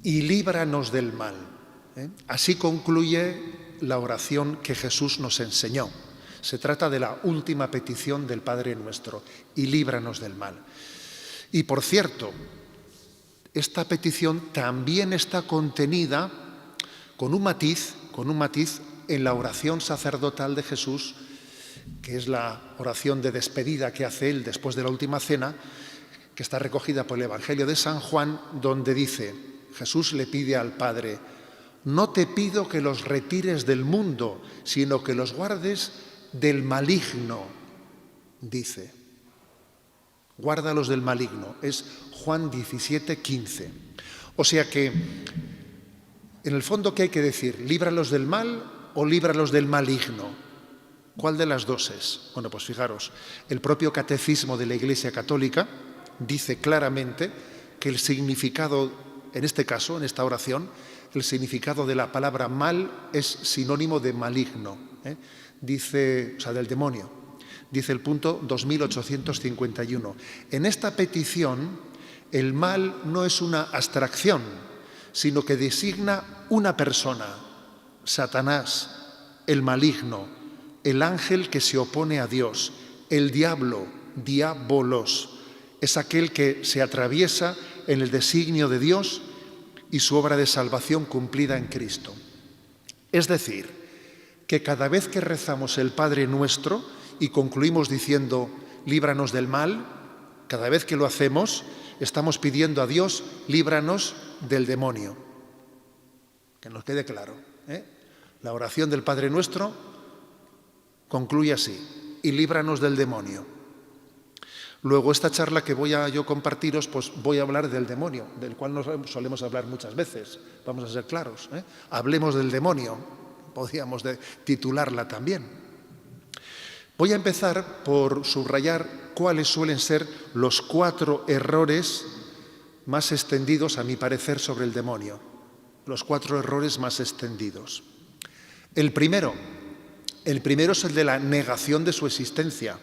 y líbranos del mal. Así concluye la oración que Jesús nos enseñó. Se trata de la última petición del Padre Nuestro, y líbranos del mal. Y por cierto, esta petición también está contenida con un matiz en la oración sacerdotal de Jesús, que es la oración de despedida que hace él después de la última cena, que está recogida por el Evangelio de San Juan, donde dice, Jesús le pide al Padre, no te pido que los retires del mundo, sino que los guardes del maligno, dice. Guárdalos del maligno. Es Juan 17:15. O sea que, en el fondo, ¿qué hay que decir? ¿Líbralos del mal o líbralos del maligno? ¿Cuál de las dos es? Bueno, pues fijaros, el propio Catecismo de la Iglesia Católica dice claramente que el significado, en este caso, en esta oración, el significado de la palabra mal es sinónimo de maligno, dice, o sea, del demonio. Dice el punto 2851. En esta petición, el mal no es una abstracción, sino que designa una persona, Satanás, el maligno, el ángel que se opone a Dios, el diablo, diabolos, es aquel que se atraviesa en el designio de Dios y su obra de salvación cumplida en Cristo. Es decir, que cada vez que rezamos el Padre Nuestro y concluimos diciendo, líbranos del mal, cada vez que lo hacemos, estamos pidiendo a Dios, líbranos del demonio. Que nos quede claro, La oración del Padre Nuestro concluye así, y líbranos del demonio. Luego, esta charla que voy a yo compartiros, pues voy a hablar del demonio, del cual nos solemos hablar muchas veces, vamos a ser claros. Hablemos del demonio, podríamos titularla también. Voy a empezar por subrayar cuáles suelen ser los 4 errores más extendidos, a mi parecer, sobre el demonio. Los 4 errores más extendidos. El primero es el de la negación de su existencia.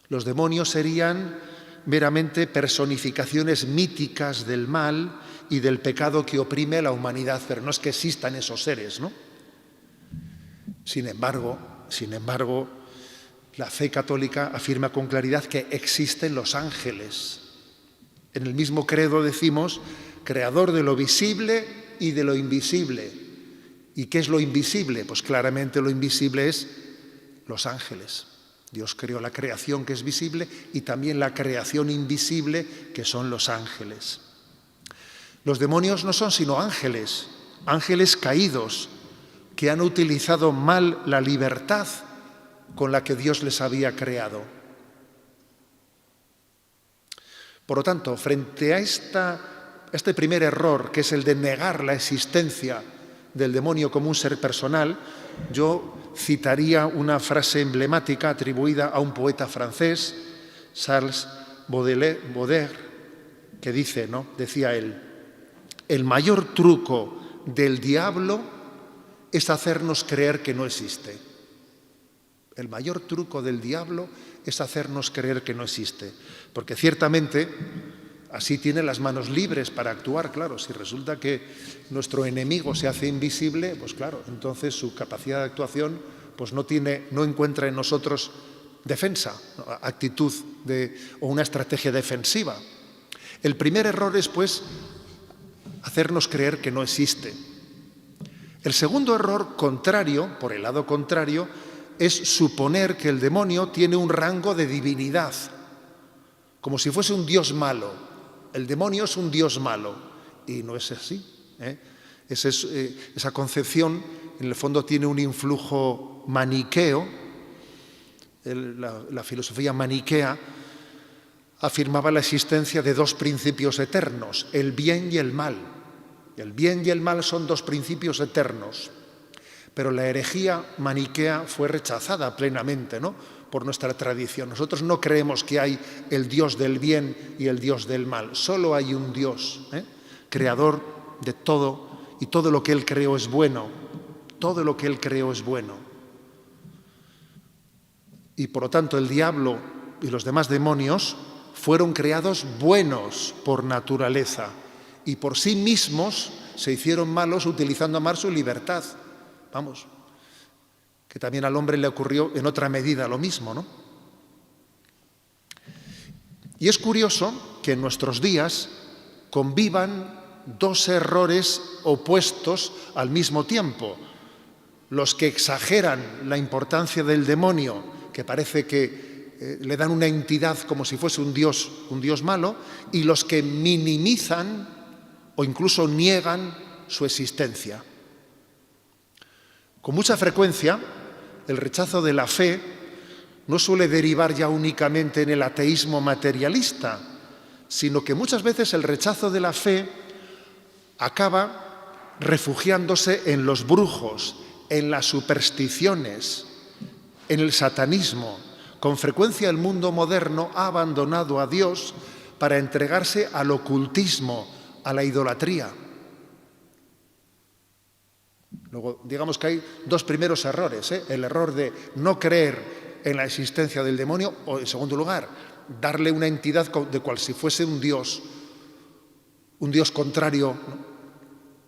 Los demonios serían meramente personificaciones míticas del mal y del pecado que oprime a la humanidad, pero no es que existan esos seres, ¿no? Sin embargo, la fe católica afirma con claridad que existen los ángeles. En el mismo credo decimos, creador de lo visible y de lo invisible. ¿Y qué es lo invisible? Pues claramente lo invisible es los ángeles. Dios creó la creación que es visible y también la creación invisible que son los ángeles. Los demonios no son sino ángeles caídos que han utilizado mal la libertad con la que Dios les había creado. Por lo tanto, frente a este primer error, que es el de negar la existencia del demonio como un ser personal, yo citaría una frase emblemática atribuida a un poeta francés, Charles Baudelaire, que decía él, el mayor truco del diablo es hacernos creer que no existe. El mayor truco del diablo es hacernos creer que no existe. Porque ciertamente así tiene las manos libres para actuar, claro. Si resulta que nuestro enemigo se hace invisible, pues claro, entonces su capacidad de actuación pues no encuentra en nosotros defensa, actitud o una estrategia defensiva. El primer error es, pues, hacernos creer que no existe. El segundo error contrario, por el lado contrario, es suponer que el demonio tiene un rango de divinidad, como si fuese un dios malo. El demonio es un dios malo, y no es así. Esa concepción, en el fondo, tiene un influjo maniqueo. La filosofía maniquea afirmaba la existencia de 2 principios eternos, el bien y el mal. El bien y el mal son 2 principios eternos. Pero la herejía maniquea fue rechazada plenamente, por nuestra tradición. Nosotros no creemos que hay el Dios del bien y el Dios del mal. Solo hay un Dios, creador de todo, y todo lo que Él creó es bueno. Todo lo que Él creó es bueno. Y por lo tanto el diablo y los demás demonios fueron creados buenos por naturaleza. y por sí mismos se hicieron malos utilizando más su libertad. Vamos, que también al hombre le ocurrió en otra medida lo mismo, ¿no? Y es curioso que en nuestros días convivan dos errores opuestos al mismo tiempo. Los que exageran la importancia del demonio, que parece que le dan una entidad como si fuese un dios malo, y los que minimizan o incluso niegan su existencia. Con mucha frecuencia, el rechazo de la fe no suele derivar ya únicamente en el ateísmo materialista, sino que muchas veces el rechazo de la fe acaba refugiándose en los brujos, en las supersticiones, en el satanismo. Con frecuencia el mundo moderno ha abandonado a Dios para entregarse al ocultismo, a la idolatría. Luego, digamos que hay dos primeros errores, el error de no creer en la existencia del demonio, o en segundo lugar, darle una entidad de cual si fuese un Dios contrario, ¿no?,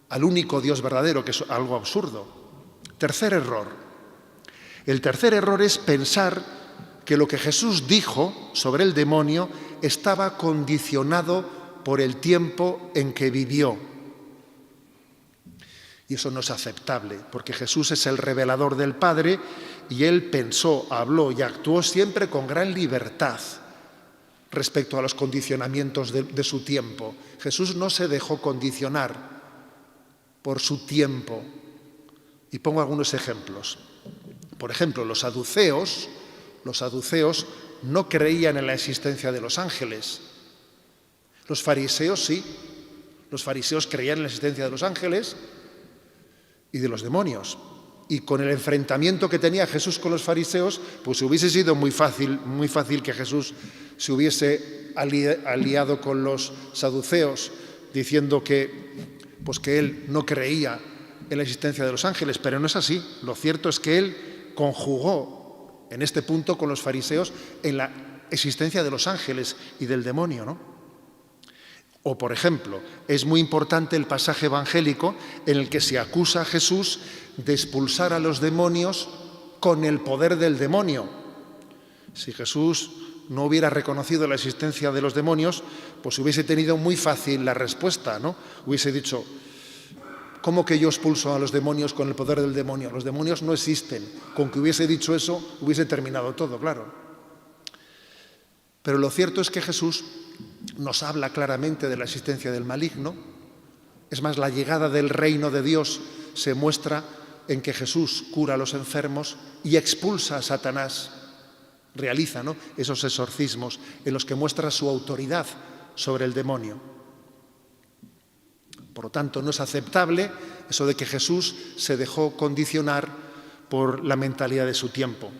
al único Dios verdadero, que es algo absurdo. Tercer error. El tercer error es pensar que lo que Jesús dijo sobre el demonio estaba condicionado por el tiempo en que vivió. Y eso no es aceptable, porque Jesús es el revelador del Padre y Él pensó, habló y actuó siempre con gran libertad respecto a los condicionamientos de su tiempo. Jesús no se dejó condicionar por su tiempo. Y pongo algunos ejemplos. Por ejemplo, los saduceos no creían en la existencia de los ángeles. Los fariseos sí. Los fariseos creían en la existencia de los ángeles y de los demonios. Y con el enfrentamiento que tenía Jesús con los fariseos, pues hubiese sido muy fácil que Jesús se hubiese aliado con los saduceos, diciendo que él no creía en la existencia de los ángeles, pero no es así. Lo cierto es que él conjugó en este punto con los fariseos en la existencia de los ángeles y del demonio, ¿no? O, por ejemplo, es muy importante el pasaje evangélico en el que se acusa a Jesús de expulsar a los demonios con el poder del demonio. Si Jesús no hubiera reconocido la existencia de los demonios, pues hubiese tenido muy fácil la respuesta, ¿no? Hubiese dicho, ¿cómo que yo expulso a los demonios con el poder del demonio? Los demonios no existen. Con que hubiese dicho eso, hubiese terminado todo, claro. Pero lo cierto es que Jesús nos habla claramente de la existencia del maligno. Es más, la llegada del reino de Dios se muestra en que Jesús cura a los enfermos y expulsa a Satanás. Realiza, ¿no?, esos exorcismos en los que muestra su autoridad sobre el demonio. Por lo tanto, no es aceptable eso de que Jesús se dejó condicionar por la mentalidad de su tiempo.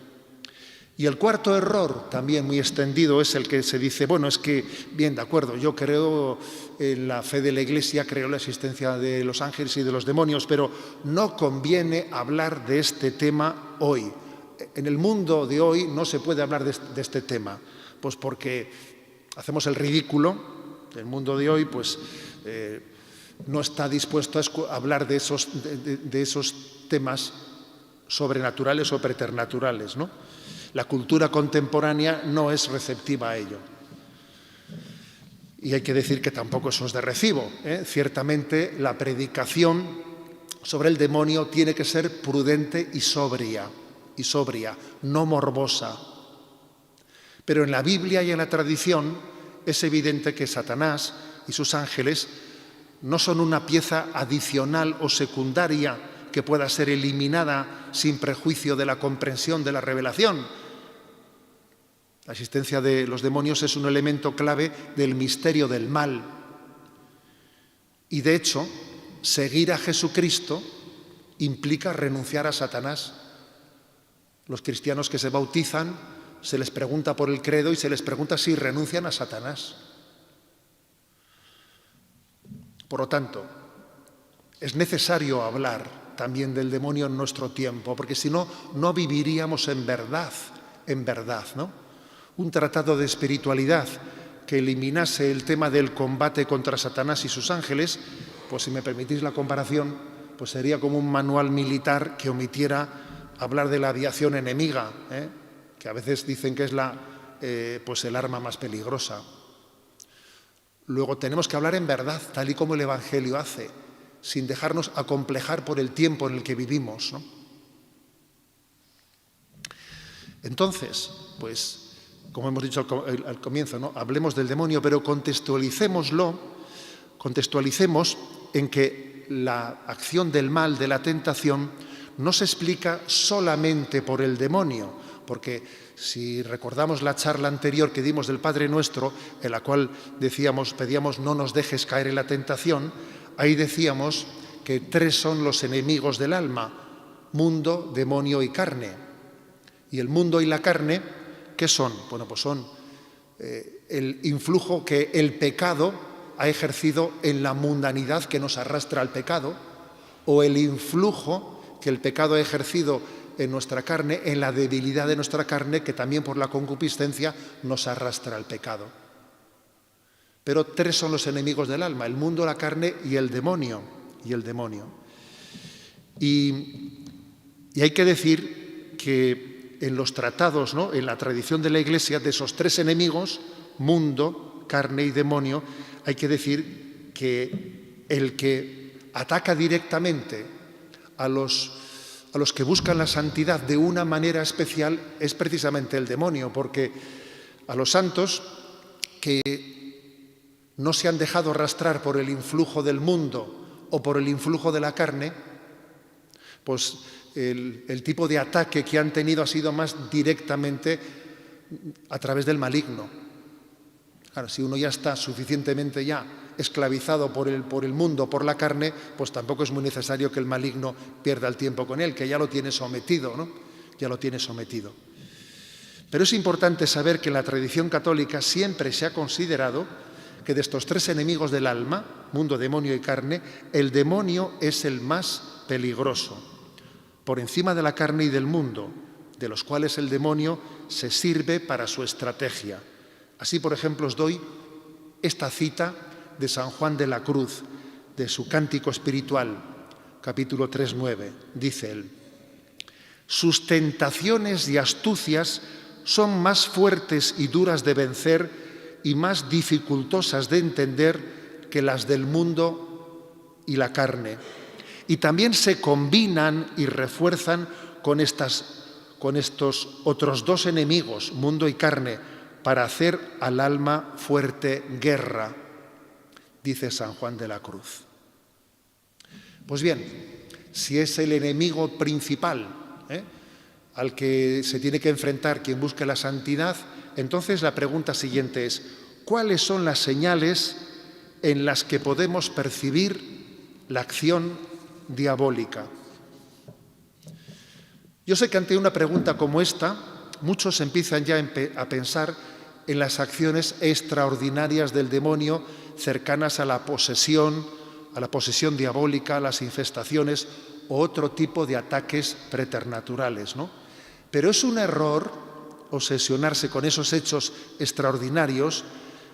Y el cuarto error, también muy extendido, es el que se dice, bueno, es que, bien, de acuerdo, yo creo en la fe de la Iglesia, creo en la existencia de los ángeles y de los demonios, pero no conviene hablar de este tema hoy. En el mundo de hoy no se puede hablar de este tema, pues porque hacemos el ridículo. El mundo de hoy, pues, no está dispuesto a hablar de esos temas sobrenaturales o preternaturales, ¿no? La cultura contemporánea no es receptiva a ello. Y hay que decir que tampoco eso es de recibo, ¿eh? Ciertamente la predicación sobre el demonio tiene que ser prudente y sobria, no morbosa. Pero en la Biblia y en la tradición es evidente que Satanás y sus ángeles no son una pieza adicional o secundaria que pueda ser eliminada sin prejuicio de la comprensión de la revelación. La existencia de los demonios es un elemento clave del misterio del mal. Y de hecho, seguir a Jesucristo implica renunciar a Satanás. Los cristianos que se bautizan, se les pregunta por el credo y se les pregunta si renuncian a Satanás. Por lo tanto, es necesario hablar también del demonio en nuestro tiempo, porque si no, no viviríamos en verdad, ¿no? Un tratado de espiritualidad que eliminase el tema del combate contra Satanás y sus ángeles, pues si me permitís la comparación, pues sería como un manual militar que omitiera hablar de la aviación enemiga, que a veces dicen que es pues el arma más peligrosa. Luego tenemos que hablar en verdad, tal y como el Evangelio hace, sin dejarnos acomplejar por el tiempo en el que vivimos, ¿no? Entonces, pues, como hemos dicho al comienzo, ¿no? Hablemos del demonio, pero contextualicemos en que la acción del mal, de la tentación, no se explica solamente por el demonio, porque si recordamos la charla anterior que dimos del Padre Nuestro, en la cual pedíamos no nos dejes caer en la tentación, ahí decíamos que 3 son los enemigos del alma: mundo, demonio y carne. Y el mundo y la carne, ¿qué son? Bueno, pues son el influjo que el pecado ha ejercido en la mundanidad que nos arrastra al pecado, o el influjo que el pecado ha ejercido en nuestra carne, en la debilidad de nuestra carne, que también por la concupiscencia nos arrastra al pecado. Pero 3 son los enemigos del alma: el mundo, la carne y el demonio. Y hay que decir que en los tratados, ¿no?, en la tradición de la Iglesia, de esos 3 enemigos, mundo, carne y demonio, hay que decir que el que ataca directamente a los que buscan la santidad de una manera especial es precisamente el demonio, porque a los santos que no se han dejado arrastrar por el influjo del mundo o por el influjo de la carne, pues el tipo de ataque que han tenido ha sido más directamente a través del maligno. Claro, si uno ya está suficientemente esclavizado por el mundo, por la carne, pues tampoco es muy necesario que el maligno pierda el tiempo con él, que ya lo tiene sometido, ¿no? Ya lo tiene sometido. Pero es importante saber que en la tradición católica siempre se ha considerado que de estos 3 enemigos del alma, mundo, demonio y carne, el demonio es el más peligroso, por encima de la carne y del mundo, de los cuales el demonio se sirve para su estrategia. Así, por ejemplo, os doy esta cita de San Juan de la Cruz, de su Cántico Espiritual, capítulo 3:9. Dice él: sus tentaciones y astucias son más fuertes y duras de vencer y más dificultosas de entender que las del mundo y la carne. Y también se combinan y refuerzan con estos otros 2 enemigos, mundo y carne, para hacer al alma fuerte guerra, dice San Juan de la Cruz. Pues bien, si es el enemigo principal al que se tiene que enfrentar quien busque la santidad, entonces la pregunta siguiente es: ¿cuáles son las señales en las que podemos percibir la acción diabólica? Yo sé que ante una pregunta como esta, muchos empiezan ya a pensar en las acciones extraordinarias del demonio cercanas a la posesión diabólica, a las infestaciones o otro tipo de ataques preternaturales, ¿no? Pero es un error obsesionarse con esos hechos extraordinarios,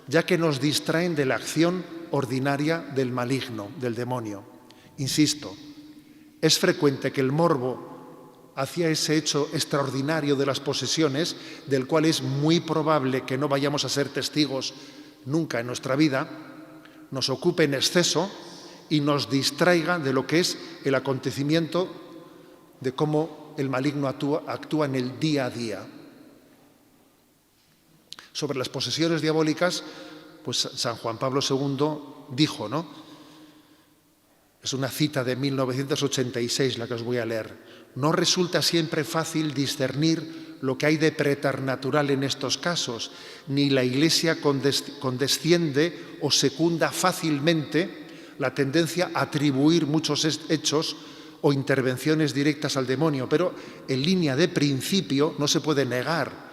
ya que nos distraen de la acción ordinaria del maligno, del demonio. Insisto, es frecuente que el morbo hacia ese hecho extraordinario de las posesiones, del cual es muy probable que no vayamos a ser testigos nunca en nuestra vida, nos ocupe en exceso y nos distraiga de lo que es el acontecimiento de cómo el maligno actúa en el día a día. Sobre las posesiones diabólicas, pues San Juan Pablo II dijo, ¿no? Es una cita de 1986 la que os voy a leer. No resulta siempre fácil discernir lo que hay de preternatural en estos casos, ni la Iglesia condesciende o secunda fácilmente la tendencia a atribuir muchos hechos o intervenciones directas al demonio, pero en línea de principio no se puede negar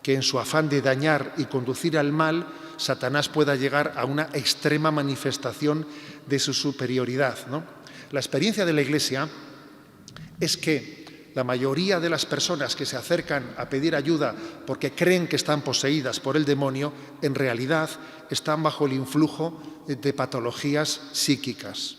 que en su afán de dañar y conducir al mal, Satanás pueda llegar a una extrema manifestación de su superioridad, ¿no? La experiencia de la Iglesia es que la mayoría de las personas que se acercan a pedir ayuda porque creen que están poseídas por el demonio, en realidad están bajo el influjo de patologías psíquicas.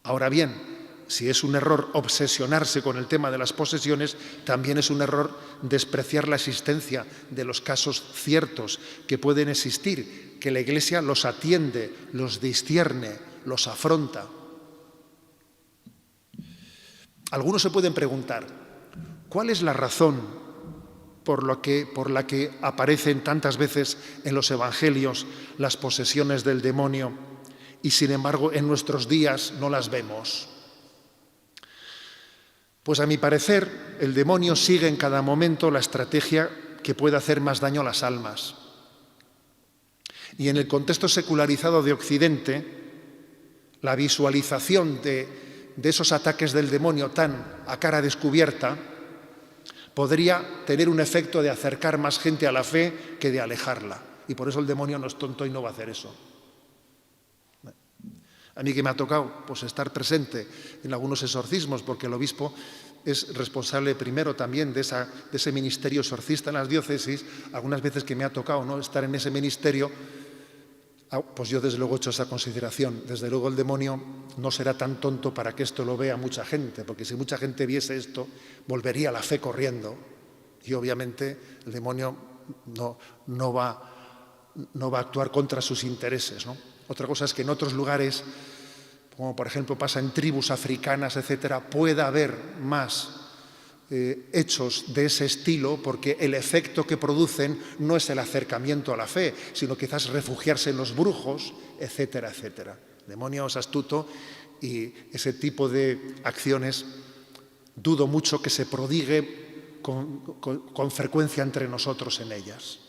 Ahora bien, si es un error obsesionarse con el tema de las posesiones, también es un error despreciar la existencia de los casos ciertos que pueden existir, que la Iglesia los atiende, los discierne, los afronta. Algunos se pueden preguntar, ¿cuál es la razón por la que aparecen tantas veces en los evangelios las posesiones del demonio y sin embargo en nuestros días no las vemos? Pues a mi parecer el demonio sigue en cada momento la estrategia que puede hacer más daño a las almas. Y en el contexto secularizado de Occidente, la visualización de esos ataques del demonio tan a cara descubierta podría tener un efecto de acercar más gente a la fe que de alejarla. Y por eso el demonio no es tonto y no va a hacer eso. A mí que me ha tocado estar presente en algunos exorcismos, porque el obispo es responsable primero también de ese ministerio exorcista en las diócesis, algunas veces que me ha tocado, ¿no?, estar en ese ministerio, pues yo desde luego he hecho esa consideración. Desde luego el demonio no será tan tonto para que esto lo vea mucha gente, porque si mucha gente viese esto, volvería a la fe corriendo. Y obviamente el demonio no va a actuar contra sus intereses, ¿no? Otra cosa es que en otros lugares, como por ejemplo pasa en tribus africanas, etcétera, pueda haber más hechos de ese estilo, porque el efecto que producen no es el acercamiento a la fe, sino quizás refugiarse en los brujos, etcétera, etcétera. El demonio es astuto y ese tipo de acciones dudo mucho que se prodigue con frecuencia entre nosotros en ellas.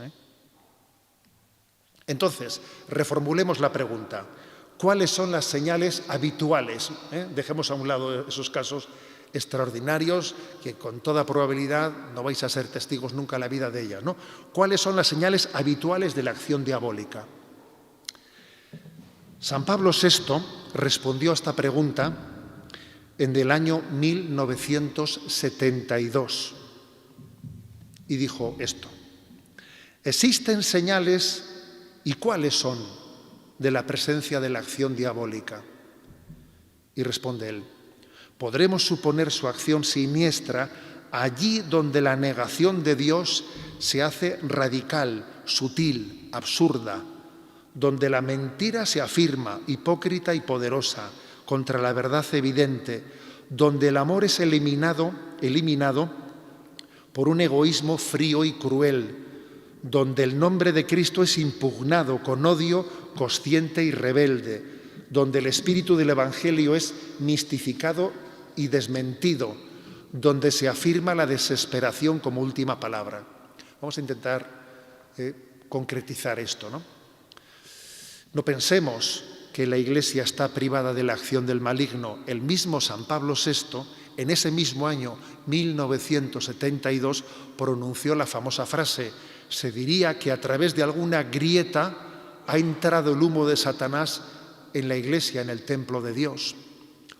Entonces, reformulemos la pregunta. ¿Cuáles son las señales habituales? Dejemos a un lado esos casos extraordinarios que con toda probabilidad no vais a ser testigos nunca en la vida de ellas, ¿no? ¿Cuáles son las señales habituales de la acción diabólica? San Pablo VI respondió a esta pregunta en el año 1972 y dijo esto: ¿existen señales y cuáles son de la presencia de la acción diabólica? Y responde él: podremos suponer su acción siniestra allí donde la negación de Dios se hace radical, sutil, absurda, donde la mentira se afirma hipócrita y poderosa contra la verdad evidente, donde el amor es eliminado por un egoísmo frío y cruel, donde el nombre de Cristo es impugnado con odio consciente y rebelde, donde el espíritu del Evangelio es mistificado y desmentido, donde se afirma la desesperación como última palabra. Vamos a intentar concretizar esto, ¿no? No pensemos que la Iglesia está privada de la acción del maligno. El mismo San Pablo VI, en ese mismo año 1972, pronunció la famosa frase: se diría que a través de alguna grieta ha entrado el humo de Satanás en la Iglesia, en el templo de Dios.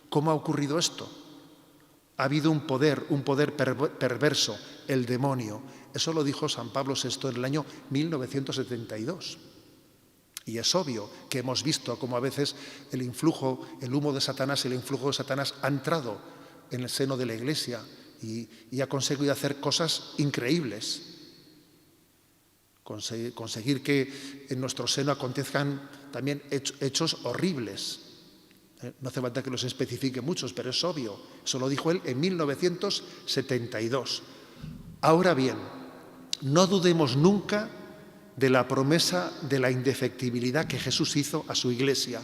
¿Cómo ha ocurrido esto? Ha habido un poder perverso, el demonio. Eso lo dijo San Pablo VI en el año 1972. Y es obvio que hemos visto cómo a veces el humo de Satanás y el influjo de Satanás ha entrado en el seno de la Iglesia y ha conseguido hacer cosas increíbles. Conseguir que en nuestro seno acontezcan también hechos horribles. No hace falta que los especifique muchos, pero es obvio. Eso lo dijo él en 1972. Ahora bien, no dudemos nunca de la promesa de la indefectibilidad que Jesús hizo a su Iglesia.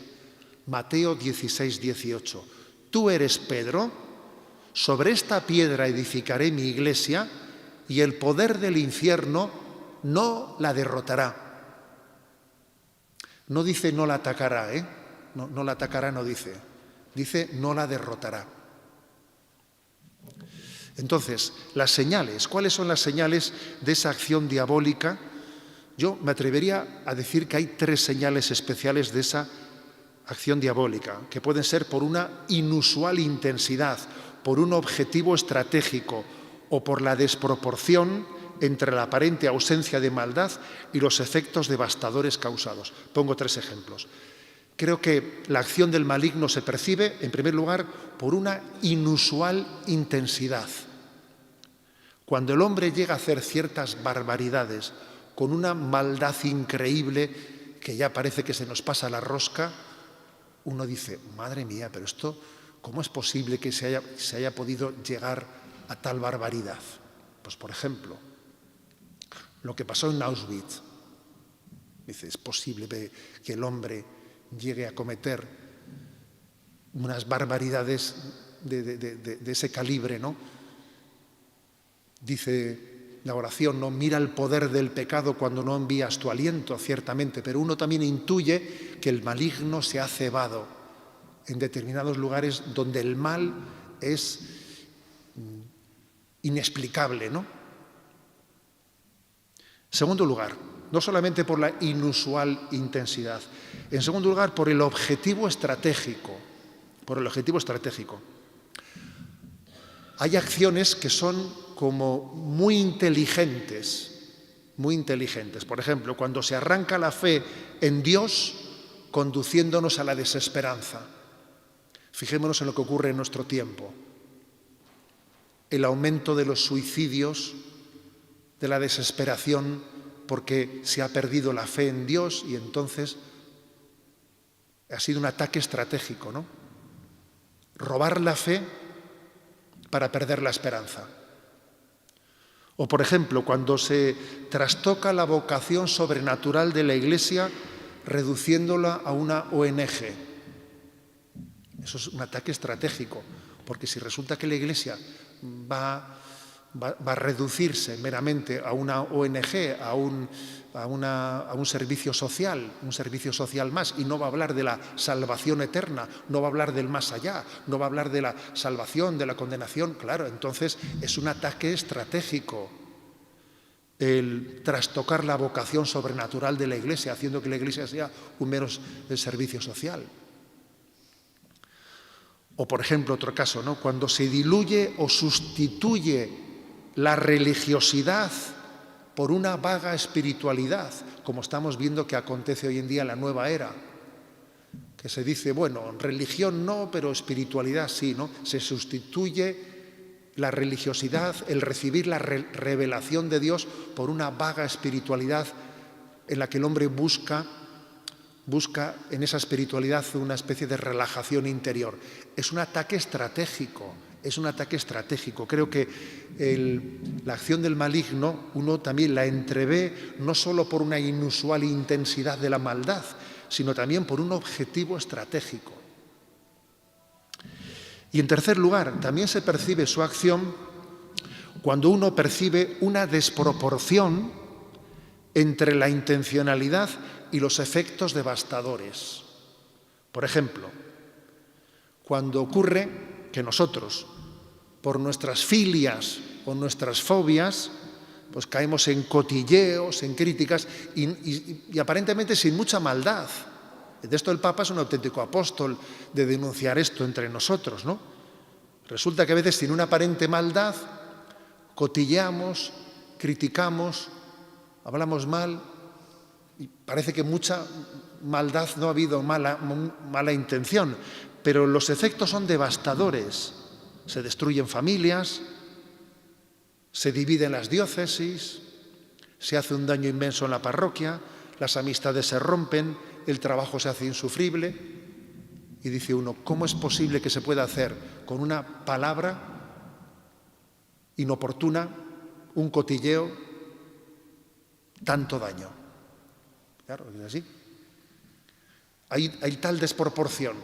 Mateo 16, 18. Tú eres Pedro, sobre esta piedra edificaré mi Iglesia y el poder del infierno no la derrotará. No dice no la atacará, No la atacará, no dice. Dice no la derrotará. Entonces, las señales. ¿Cuáles son las señales de esa acción diabólica? Yo me atrevería a decir que hay 3 señales especiales de esa acción diabólica, que pueden ser por una inusual intensidad, por un objetivo estratégico o por la desproporción entre la aparente ausencia de maldad y los efectos devastadores causados. Pongo 3 ejemplos. Creo que la acción del maligno se percibe, en primer lugar, por una inusual intensidad. Cuando el hombre llega a hacer ciertas barbaridades con una maldad increíble que ya parece que se nos pasa la rosca, uno dice, madre mía, pero esto, ¿cómo es posible que se haya podido llegar a tal barbaridad? Pues, por ejemplo, lo que pasó en Auschwitz. Dice, es posible que el hombre llegue a cometer unas barbaridades de ese calibre, ¿no? Dice la oración, ¿no? Mira el poder del pecado cuando no envías tu aliento, ciertamente, pero uno también intuye que el maligno se ha cebado en determinados lugares donde el mal es inexplicable, ¿no? Segundo lugar, no solamente por la inusual intensidad, en segundo lugar, por el objetivo estratégico. Hay acciones que son como muy inteligentes. Por ejemplo, cuando se arranca la fe en Dios, conduciéndonos a la desesperanza. Fijémonos en lo que ocurre en nuestro tiempo. El aumento de los suicidios, de la desesperación, porque se ha perdido la fe en Dios y entonces ha sido un ataque estratégico, ¿no? Robar la fe para perder la esperanza. O, por ejemplo, cuando se trastoca la vocación sobrenatural de la Iglesia reduciéndola a una ONG. Eso es un ataque estratégico, porque si resulta que la Iglesia va a reducirse meramente a una ONG, a un servicio social, más, y no va a hablar de la salvación eterna, no va a hablar del más allá, no va a hablar de la salvación, de la condenación, claro, entonces es un ataque estratégico el trastocar la vocación sobrenatural de la Iglesia, haciendo que la Iglesia sea un mero servicio social. O, por ejemplo, otro caso, ¿no? Cuando se diluye o sustituye la religiosidad por una vaga espiritualidad, como estamos viendo que acontece hoy en día en la nueva era, que se dice, bueno, religión no, pero espiritualidad sí, ¿no? Se sustituye la religiosidad, el recibir la revelación de Dios por una vaga espiritualidad en la que el hombre busca en esa espiritualidad una especie de relajación interior. Es un ataque estratégico. Creo que la acción del maligno uno también la entrevé no solo por una inusual intensidad de la maldad, sino también por un objetivo estratégico. Y en tercer lugar, también se percibe su acción cuando uno percibe una desproporción entre la intencionalidad y los efectos devastadores. Por ejemplo, cuando ocurre que nosotros, por nuestras filias o nuestras fobias, pues caemos en cotilleos, en críticas y aparentemente sin mucha maldad. De esto el Papa es un auténtico apóstol de denunciar esto entre nosotros, ¿no? Resulta que a veces sin una aparente maldad cotilleamos, criticamos, hablamos mal y parece que mucha maldad no ha habido, mala intención, pero los efectos son devastadores. Se destruyen familias, se dividen las diócesis, se hace un daño inmenso en la parroquia, las amistades se rompen, el trabajo se hace insufrible y dice uno, ¿cómo es posible que se pueda hacer con una palabra inoportuna, un cotilleo, tanto daño? Claro, es así. Hay tal desproporción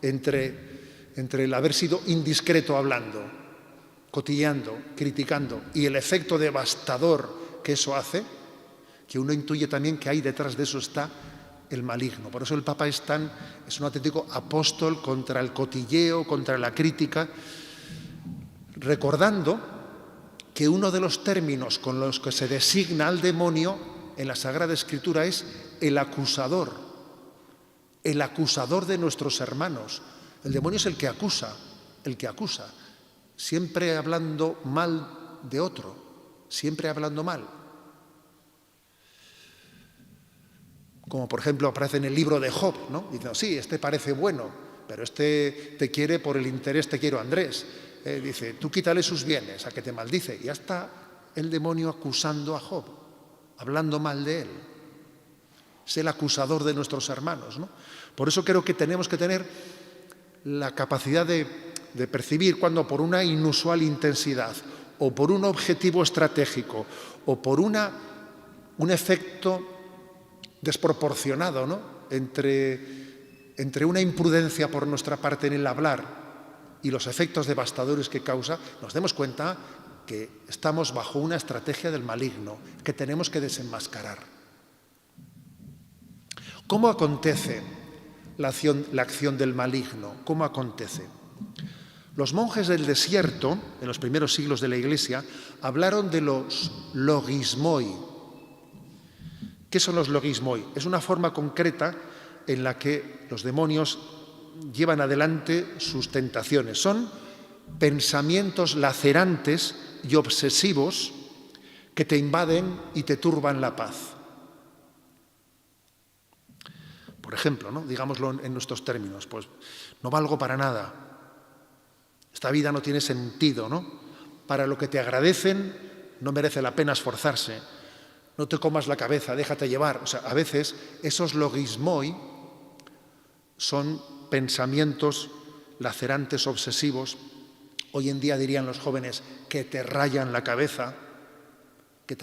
entre el haber sido indiscreto hablando, cotilleando, criticando y el efecto devastador que eso hace, que uno intuye también que ahí detrás de eso está el maligno. Por eso el Papa es un auténtico apóstol contra el cotilleo, contra la crítica, recordando que uno de los términos con los que se designa al demonio en la Sagrada Escritura es el acusador el acusador de nuestros hermanos. El demonio es el que acusa, siempre hablando mal de otro, siempre hablando mal. Como por ejemplo aparece en el libro de Job, ¿no? Diciendo, sí, este parece bueno, pero este te quiere por el interés, te quiero Andrés. Dice, tú quítale sus bienes, a que te maldice. Y ya está el demonio acusando a Job, hablando mal de él. Es el acusador de nuestros hermanos, ¿no? Por eso creo que tenemos que tener la capacidad de percibir cuando por una inusual intensidad o por un objetivo estratégico o por un efecto desproporcionado, ¿no? entre una imprudencia por nuestra parte en el hablar y los efectos devastadores que causa, nos demos cuenta que estamos bajo una estrategia del maligno que tenemos que desenmascarar. ¿Cómo acontece la acción del maligno? ¿Cómo acontece? Los monjes del desierto, en los primeros siglos de la Iglesia, hablaron de los logismoi. ¿Qué son los logismoi? Es una forma concreta en la que los demonios llevan adelante sus tentaciones. Son pensamientos lacerantes y obsesivos que te invaden y te turban la paz. Por ejemplo, ¿no? Digámoslo en nuestros términos, pues no valgo para nada. Esta vida no tiene sentido, ¿no? Para lo que te agradecen no merece la pena esforzarse. No te comas la cabeza, déjate llevar. O sea, a veces esos logismoi son pensamientos lacerantes, obsesivos. Hoy en día dirían los jóvenes que te rayan la cabeza, que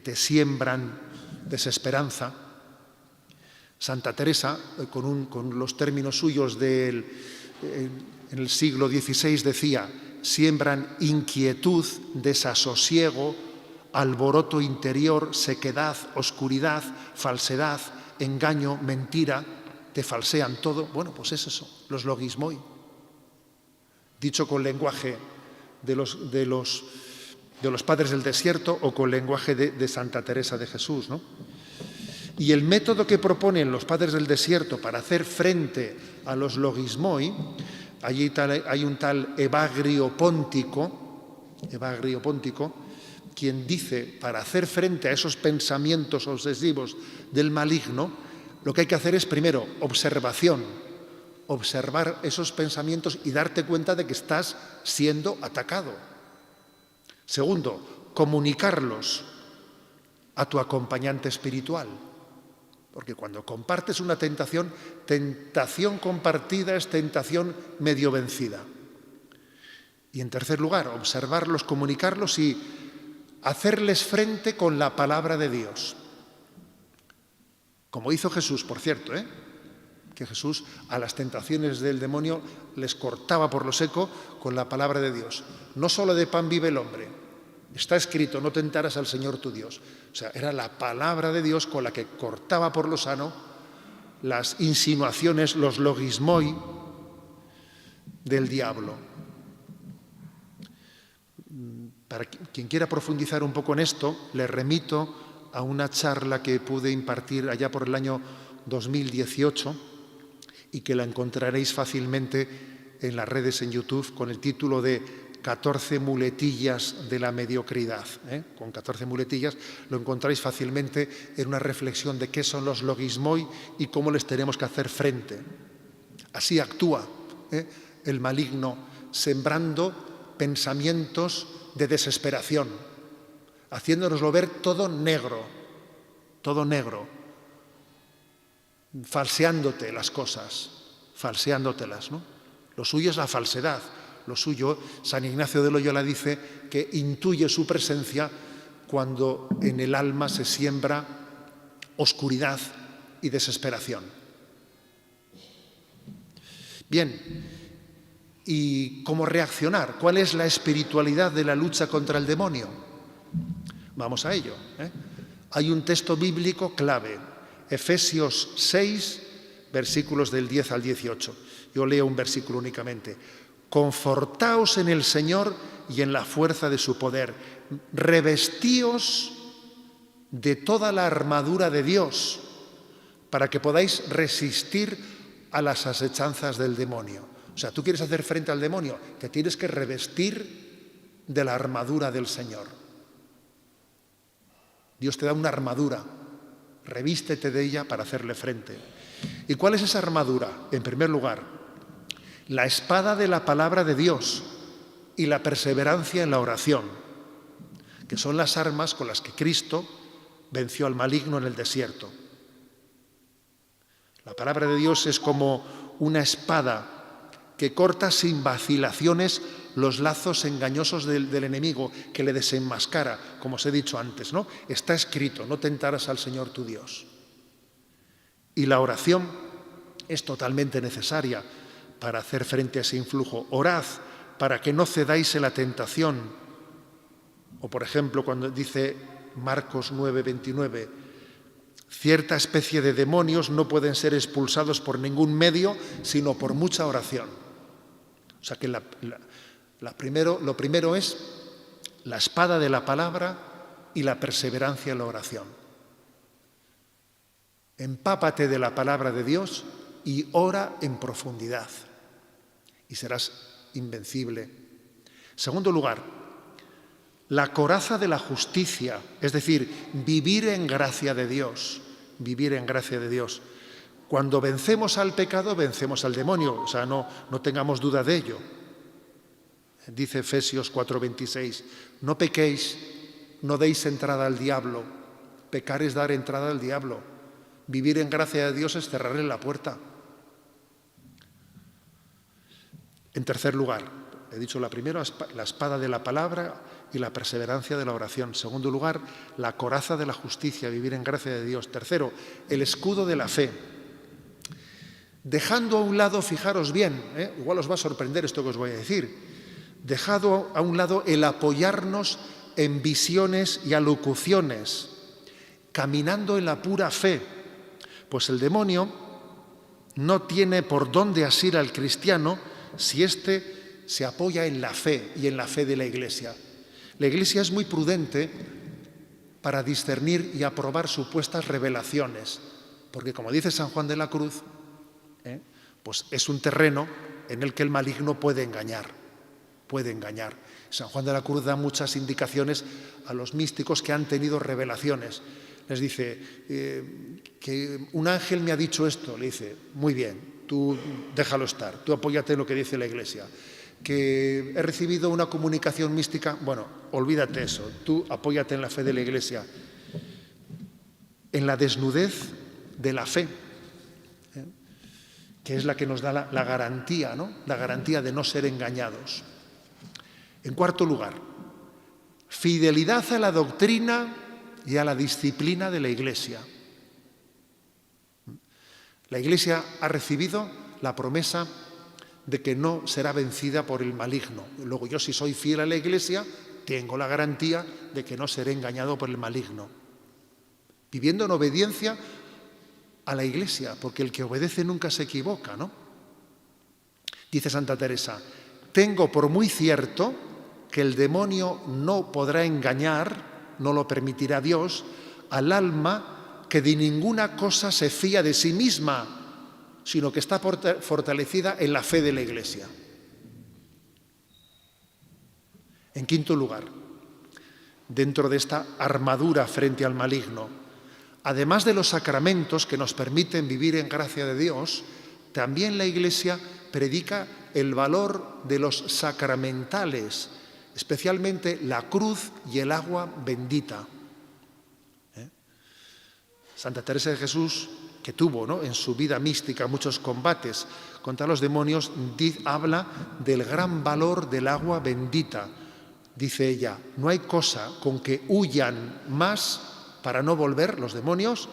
te siembran desesperanza. Santa Teresa, con los términos suyos en el siglo XVI, decía, siembran inquietud, desasosiego, alboroto interior, sequedad, oscuridad, falsedad, engaño, mentira, te falsean todo. Bueno, pues es eso, los logismoi. Dicho con lenguaje de los padres del desierto o con lenguaje de Santa Teresa de Jesús, ¿no? Y el método que proponen los padres del desierto para hacer frente a los logismoi, hay un tal Evagrio Póntico, quien dice, para hacer frente a esos pensamientos obsesivos del maligno, lo que hay que hacer es, primero, observar esos pensamientos y darte cuenta de que estás siendo atacado. Segundo, comunicarlos a tu acompañante espiritual. Porque cuando compartes una tentación compartida es tentación medio vencida. Y en tercer lugar, observarlos, comunicarlos y hacerles frente con la palabra de Dios. Como hizo Jesús, por cierto, que Jesús a las tentaciones del demonio les cortaba por lo seco con la palabra de Dios. No solo de pan vive el hombre, está escrito, no tentarás al Señor tu Dios. O sea, era la palabra de Dios con la que cortaba por lo sano las insinuaciones, los logismoi del diablo. Para quien quiera profundizar un poco en esto, le remito a una charla que pude impartir allá por el año 2018 y que la encontraréis fácilmente en las redes en YouTube con el título de 14 muletillas de la mediocridad. Con 14 muletillas lo encontráis fácilmente en una reflexión de qué son los logismoi y cómo les tenemos que hacer frente. Así actúa el maligno, sembrando pensamientos de desesperación, haciéndonoslo ver todo negro, falseándote las cosas, falseándotelas, ¿no? Lo suyo es la falsedad. Lo suyo, San Ignacio de Loyola dice que intuye su presencia cuando en el alma se siembra oscuridad y desesperación. Bien, ¿y cómo reaccionar? ¿Cuál es la espiritualidad de la lucha contra el demonio? Vamos a ello. Hay un texto bíblico clave, Efesios 6, versículos del 10 al 18. Yo leo un versículo únicamente. Confortaos en el Señor y en la fuerza de su poder. Revestíos de toda la armadura de Dios para que podáis resistir a las asechanzas del demonio. O sea, tú quieres hacer frente al demonio, te tienes que revestir de la armadura del Señor. Dios te da una armadura, revístete de ella para hacerle frente. ¿Y cuál es esa armadura? En primer lugar, la espada de la palabra de Dios y la perseverancia en la oración, que son las armas con las que Cristo venció al maligno en el desierto. La palabra de Dios es como una espada que corta sin vacilaciones los lazos engañosos del enemigo, que le desenmascara, como os he dicho antes, ¿no? Está escrito, no tentarás al Señor tu Dios. Y la oración es totalmente necesaria para hacer frente a ese influjo. Orad para que no cedáis en la tentación. O, por ejemplo, cuando dice Marcos 9:29, cierta especie de demonios no pueden ser expulsados por ningún medio, sino por mucha oración. O sea que lo primero es la espada de la palabra y la perseverancia en la oración. Empápate de la palabra de Dios y ora en profundidad y serás invencible. Segundo lugar, la coraza de la justicia, es decir, vivir en gracia de Dios, vivir en gracia de Dios. Cuando vencemos al pecado, vencemos al demonio, o sea, no tengamos duda de ello. Dice Efesios 4:26, no pequéis, no deis entrada al diablo, pecar es dar entrada al diablo, vivir en gracia de Dios es cerrarle la puerta. En tercer lugar, he dicho la primera, la espada de la palabra y la perseverancia de la oración. En segundo lugar, la coraza de la justicia, vivir en gracia de Dios. Tercero, el escudo de la fe. Dejando a un lado, fijaros bien, igual os va a sorprender esto que os voy a decir, dejado a un lado el apoyarnos en visiones y alocuciones, caminando en la pura fe, pues el demonio no tiene por dónde asir al cristiano si éste se apoya en la fe y en la fe de la Iglesia. La Iglesia es muy prudente para discernir y aprobar supuestas revelaciones, porque como dice San Juan de la Cruz, pues es un terreno en el que el maligno puede engañar. San Juan de la Cruz da muchas indicaciones a los místicos que han tenido revelaciones. Les dice, que un ángel me ha dicho esto, le dice, muy bien, tú déjalo estar, tú apóyate en lo que dice la Iglesia. Que he recibido una comunicación mística, bueno, olvídate eso, tú apóyate en la fe de la Iglesia, en la desnudez de la fe, que es la que nos da la garantía, ¿no? La garantía de no ser engañados. En cuarto lugar, fidelidad a la doctrina y a la disciplina de la Iglesia. La Iglesia ha recibido la promesa de que no será vencida por el maligno. Luego yo, si soy fiel a la Iglesia, tengo la garantía de que no seré engañado por el maligno. Viviendo en obediencia a la Iglesia, porque el que obedece nunca se equivoca, ¿no? Dice Santa Teresa, tengo por muy cierto que el demonio no podrá engañar, no lo permitirá Dios, al alma que de ninguna cosa se fía de sí misma, sino que está fortalecida en la fe de la Iglesia. En quinto lugar, dentro de esta armadura frente al maligno, además de los sacramentos que nos permiten vivir en gracia de Dios, también la Iglesia predica el valor de los sacramentales, especialmente la cruz y el agua bendita. Santa Teresa de Jesús, que tuvo, ¿no?, en su vida mística muchos combates contra los demonios, habla del gran valor del agua bendita. Dice ella, no hay cosa con que huyan más para no volver los demonios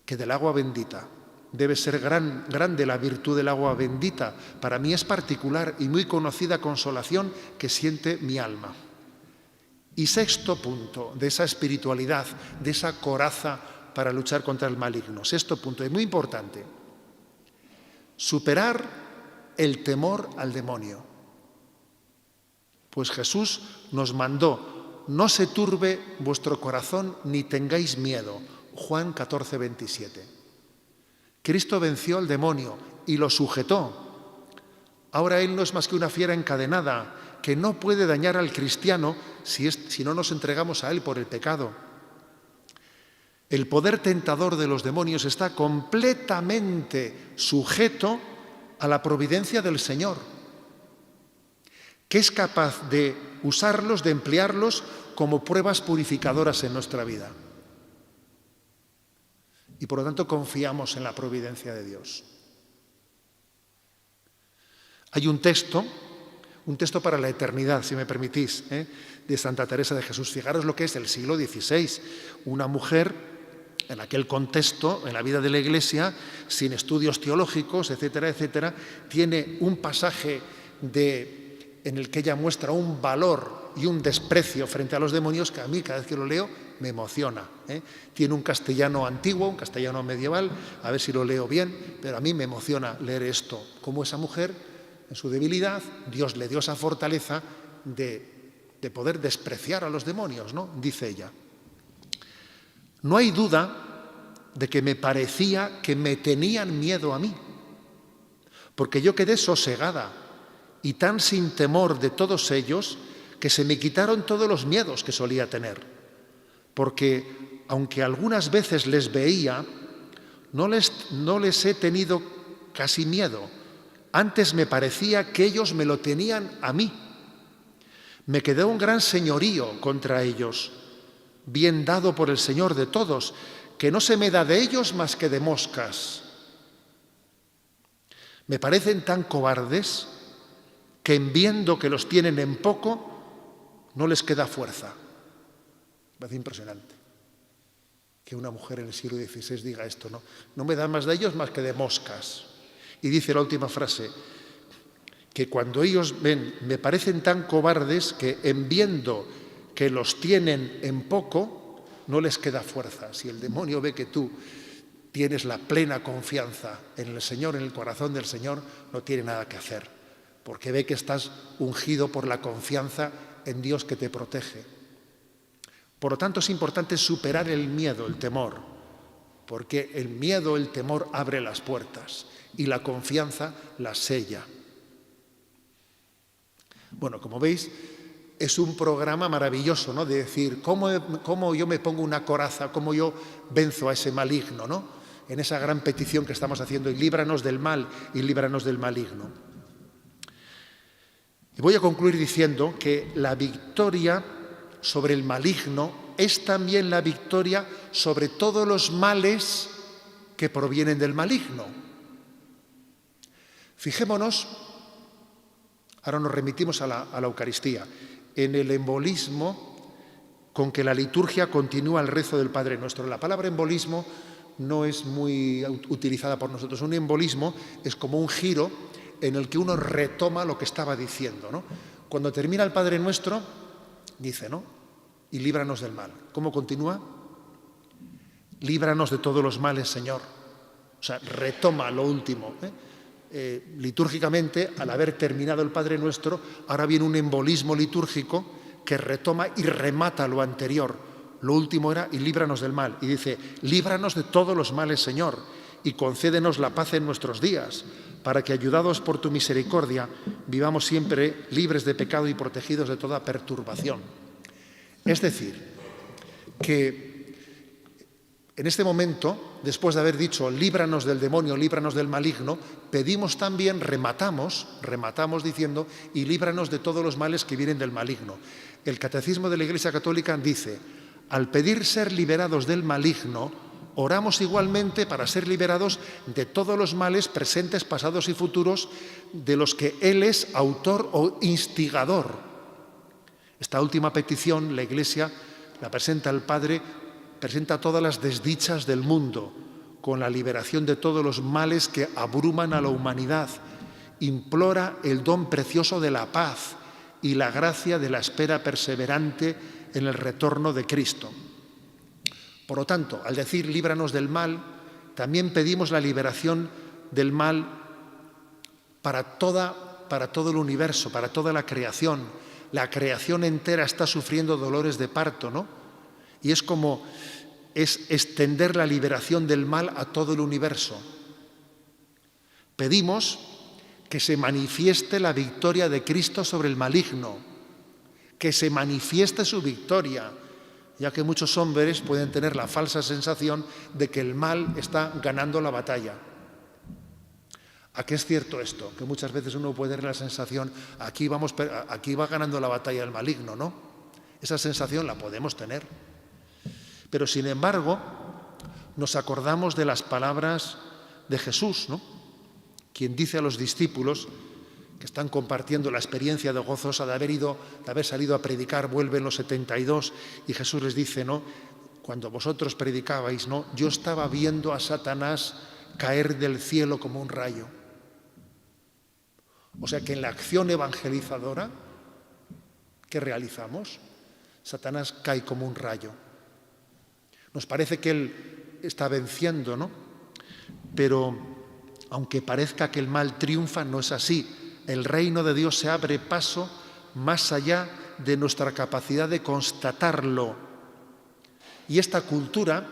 que del agua bendita. Debe ser grande la virtud del agua bendita. Para mí es particular y muy conocida consolación que siente mi alma. Y sexto punto de esa espiritualidad, de esa coraza para luchar contra el maligno. Sexto punto, es muy importante. Superar el temor al demonio. Pues Jesús nos mandó, no se turbe vuestro corazón ni tengáis miedo. Juan 14:27. Cristo venció al demonio y lo sujetó. Ahora él no es más que una fiera encadenada que no puede dañar al cristiano si no nos entregamos a él por el pecado. El poder tentador de los demonios está completamente sujeto a la providencia del Señor, que es capaz de usarlos, de emplearlos como pruebas purificadoras en nuestra vida. Y por lo tanto confiamos en la providencia de Dios. Hay un texto para la eternidad, si me permitís, de Santa Teresa de Jesús. Fijaros lo que es el siglo XVI. Una mujer, en aquel contexto, en la vida de la Iglesia, sin estudios teológicos, etcétera, etcétera, tiene un pasaje en el que ella muestra un valor y un desprecio frente a los demonios que a mí, cada vez que lo leo, me emociona. Tiene un castellano antiguo, un castellano medieval, a ver si lo leo bien, pero a mí me emociona leer esto. Como esa mujer, en su debilidad, Dios le dio esa fortaleza de poder despreciar a los demonios, ¿no? Dice ella: no hay duda de que me parecía que me tenían miedo a mí, porque yo quedé sosegada y tan sin temor de todos ellos que se me quitaron todos los miedos que solía tener, porque aunque algunas veces les veía, no les he tenido casi miedo, antes me parecía que ellos me lo tenían a mí. Me quedó un gran señorío contra ellos, bien dado por el Señor de todos, que no se me da de ellos más que de moscas. Me parecen tan cobardes que en viendo que los tienen en poco, no les queda fuerza. Me parece impresionante que una mujer en el siglo XVI diga esto, ¿no? No me da más de ellos más que de moscas. Y dice la última frase, que cuando ellos ven, me parecen tan cobardes que en viendo que los tienen en poco, no les queda fuerza. Si el demonio ve que tú tienes la plena confianza en el Señor, en el corazón del Señor, no tiene nada que hacer, porque ve que estás ungido por la confianza en Dios que te protege. Por lo tanto, es importante superar el miedo, el temor, porque el miedo, el temor abre las puertas y la confianza las sella. Bueno, como veis, es un programa maravilloso, ¿no? De decir, ¿cómo yo me pongo una coraza, cómo yo venzo a ese maligno, ¿no? En esa gran petición que estamos haciendo, y líbranos del mal y líbranos del maligno. Y voy a concluir diciendo que la victoria sobre el maligno es también la victoria sobre todos los males que provienen del maligno. Fijémonos, ahora nos remitimos a la Eucaristía, en el embolismo con que la liturgia continúa el rezo del Padre Nuestro. La palabra embolismo no es muy utilizada por nosotros. Un embolismo es como un giro en el que uno retoma lo que estaba diciendo, ¿no? Cuando termina el Padre Nuestro, dice, ¿no? Y líbranos del mal. ¿Cómo continúa? Líbranos de todos los males, Señor. O sea, retoma lo último, litúrgicamente, al haber terminado el Padre Nuestro, ahora viene un embolismo litúrgico que retoma y remata lo anterior. Lo último era, y líbranos del mal. Y dice, líbranos de todos los males, Señor, y concédenos la paz en nuestros días, para que, ayudados por tu misericordia, vivamos siempre libres de pecado y protegidos de toda perturbación. Es decir, que en este momento, después de haber dicho líbranos del demonio, líbranos del maligno, pedimos también, rematamos diciendo, y líbranos de todos los males que vienen del maligno. El Catecismo de la Iglesia Católica dice, al pedir ser liberados del maligno, oramos igualmente para ser liberados de todos los males presentes, pasados y futuros de los que Él es autor o instigador. Esta última petición la Iglesia la presenta al Padre, presenta todas las desdichas del mundo, con la liberación de todos los males que abruman a la humanidad. Implora el don precioso de la paz y la gracia de la espera perseverante en el retorno de Cristo. Por lo tanto, al decir líbranos del mal, también pedimos la liberación del mal para todo el universo, para toda la creación. La creación entera está sufriendo dolores de parto, ¿no? Y es extender la liberación del mal a todo el universo. Pedimos que se manifieste la victoria de Cristo sobre el maligno, que se manifieste su victoria, ya que muchos hombres pueden tener la falsa sensación de que el mal está ganando la batalla. ¿A qué es cierto esto? Que muchas veces uno puede tener la sensación, aquí va ganando la batalla el maligno, ¿no? Esa sensación la podemos tener. Pero sin embargo, nos acordamos de las palabras de Jesús, ¿no? Quien dice a los discípulos que están compartiendo la experiencia de gozosa de haber salido a predicar, vuelven los 72, y Jesús les dice, ¿no? Cuando vosotros predicabais, ¿no? Yo estaba viendo a Satanás caer del cielo como un rayo. O sea que en la acción evangelizadora que realizamos, Satanás cae como un rayo. Nos parece que él está venciendo, ¿no? Pero aunque parezca que el mal triunfa, no es así. El reino de Dios se abre paso más allá de nuestra capacidad de constatarlo. Y esta cultura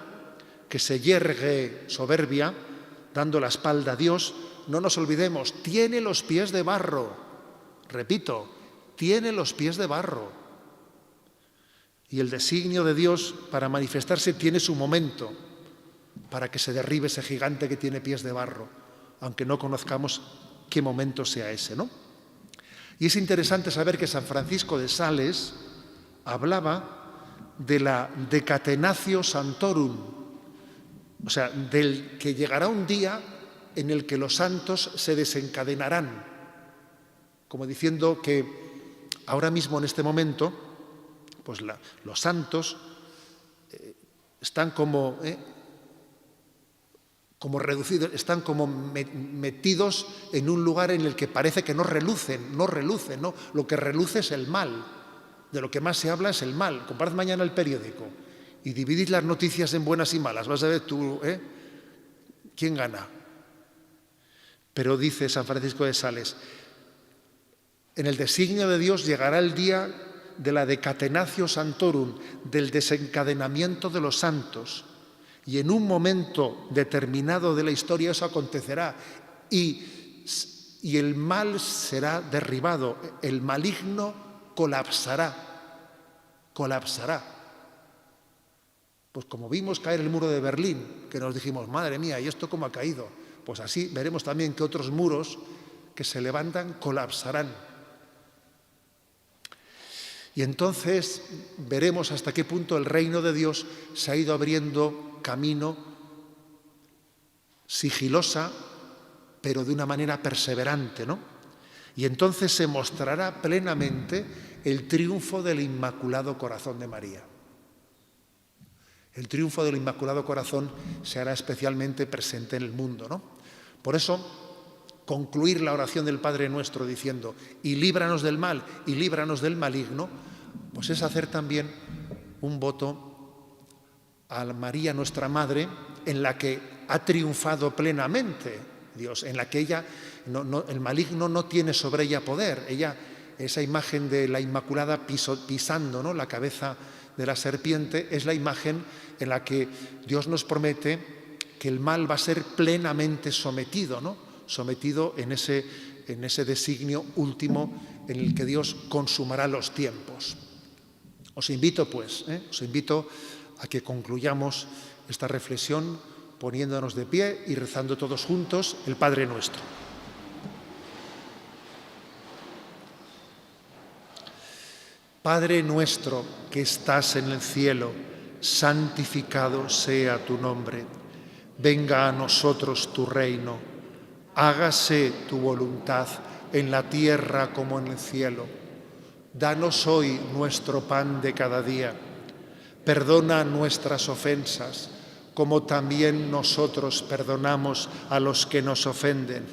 que se yergue soberbia, dando la espalda a Dios, no nos olvidemos, tiene los pies de barro. Repito, tiene los pies de barro. Y el designio de Dios para manifestarse tiene su momento, para que se derribe ese gigante que tiene pies de barro, aunque no conozcamos qué momento sea ese, ¿no? Y es interesante saber que San Francisco de Sales hablaba de la decatenatio santorum, o sea, del que llegará un día en el que los santos se desencadenarán, como diciendo que ahora mismo en este momento, pues los santos están como reducidos, están como metidos en un lugar en el que parece que no relucen, ¿no? Lo que reluce es el mal, de lo que más se habla es el mal. Comprad mañana el periódico y dividid las noticias en buenas y malas, vas a ver tú, ¿quién gana? Pero dice San Francisco de Sales, en el designio de Dios llegará el día de la decatenatio santorum, del desencadenamiento de los santos, y en un momento determinado de la historia eso acontecerá y el mal será derribado, el maligno colapsará. Pues como vimos caer el muro de Berlín, que nos dijimos, madre mía, ¿y esto cómo ha caído? Pues así veremos también que otros muros que se levantan colapsarán. Y entonces veremos hasta qué punto el reino de Dios se ha ido abriendo camino sigilosa, pero de una manera perseverante, ¿no? Y entonces se mostrará plenamente el triunfo del Inmaculado Corazón de María. El triunfo del Inmaculado Corazón se hará especialmente presente en el mundo, ¿no? Por eso, concluir la oración del Padre Nuestro diciendo, y líbranos del mal, y líbranos del maligno, pues es hacer también un voto a María, nuestra Madre, en la que ha triunfado plenamente Dios, en la que ella, el maligno no tiene sobre ella poder. Ella, esa imagen de la Inmaculada pisando, ¿no?, la cabeza de la serpiente, es la imagen en la que Dios nos promete que el mal va a ser plenamente sometido, ¿no?, sometido en ese designio último en el que Dios consumará los tiempos. Os invito, pues, a que concluyamos esta reflexión poniéndonos de pie y rezando todos juntos el Padre Nuestro. Padre nuestro que estás en el cielo, santificado sea tu nombre. Venga a nosotros tu reino. Hágase tu voluntad en la tierra como en el cielo. Danos hoy nuestro pan de cada día. Perdona nuestras ofensas, como también nosotros perdonamos a los que nos ofenden.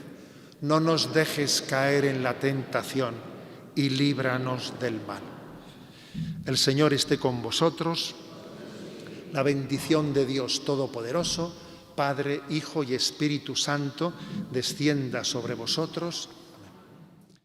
No nos dejes caer en la tentación y líbranos del mal. El Señor esté con vosotros. La bendición de Dios Todopoderoso, Padre, Hijo y Espíritu Santo, descienda sobre vosotros